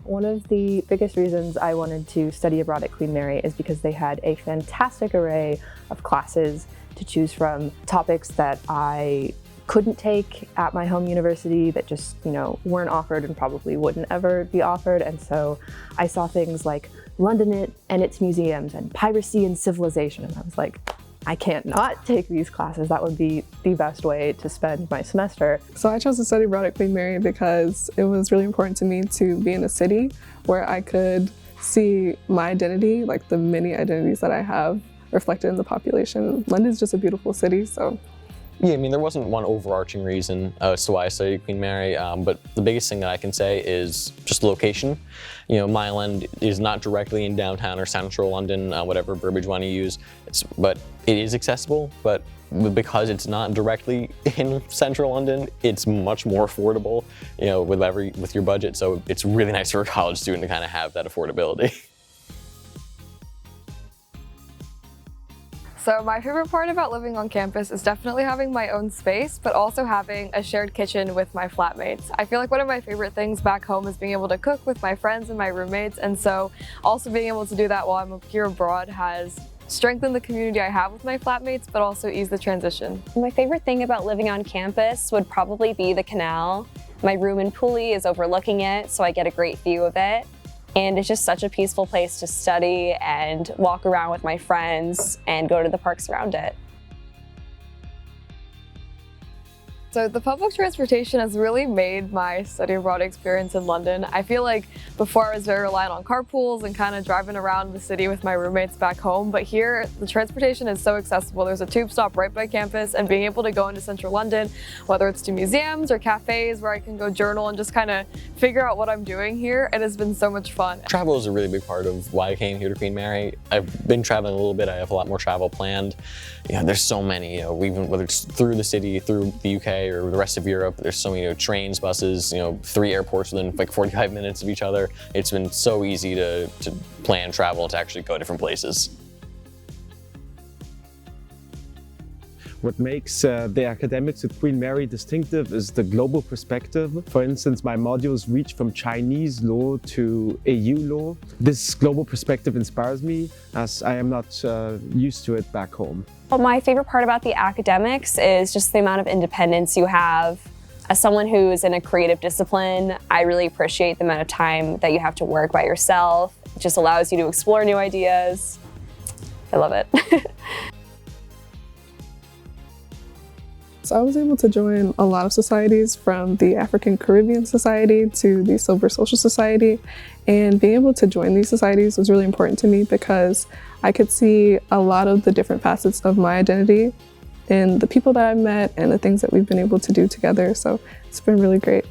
One of the biggest reasons I wanted to study abroad at Queen Mary is because they had a fantastic array of classes to choose from, topics that I couldn't take at my home university that just, weren't offered and probably wouldn't ever be offered. And so I saw things like London and its museums and piracy and civilization. And I was like, I can't not take these classes. That would be the best way to spend my semester. So I chose to study abroad at Queen Mary because it was really important to me to be in a city where I could see my identity, like the many identities that I have reflected in the population. London's just a beautiful city, so. Yeah, there wasn't one overarching reason as to why I studied Queen Mary, but the biggest thing that I can say is just the location. Mile End is not directly in downtown or central London, whatever verbiage you want to use, but it is accessible, but because it's not directly in central London, it's much more affordable, with your budget, so it's really nice for a college student to kind of have that affordability. So my favorite part about living on campus is definitely having my own space, but also having a shared kitchen with my flatmates. I feel like one of my favorite things back home is being able to cook with my friends and my roommates, and so also being able to do that while I'm here abroad has strengthened the community I have with my flatmates, but also eased the transition. My favorite thing about living on campus would probably be the canal. My room in Pooley is overlooking it, so I get a great view of it. And it's just such a peaceful place to study and walk around with my friends and go to the parks around it. So the public transportation has really made my study abroad experience in London. I feel like before I was very reliant on carpools and kind of driving around the city with my roommates back home, but here the transportation is so accessible. There's a tube stop right by campus, and being able to go into central London, whether it's to museums or cafes where I can go journal and just kind of figure out what I'm doing here, it has been so much fun. Travel is a really big part of why I came here to Queen Mary. I've been traveling a little bit. I have a lot more travel planned. There's so many, even whether it's through the city, through the UK, or the rest of Europe, there's so many trains, buses, 3 airports within like 45 minutes of each other. It's been so easy to plan travel, to actually go different places. What makes the academics at Queen Mary distinctive is the global perspective. For instance, my modules reach from Chinese law to EU law. This global perspective inspires me, as I am not used to it back home. Well, my favorite part about the academics is just the amount of independence you have. As someone who's in a creative discipline, I really appreciate the amount of time that you have to work by yourself. It just allows you to explore new ideas. I love it. So I was able to join a lot of societies, from the African Caribbean Society to the Silver Social Society, and being able to join these societies was really important to me because I could see a lot of the different facets of my identity in the people that I've met and the things that we've been able to do together, so it's been really great.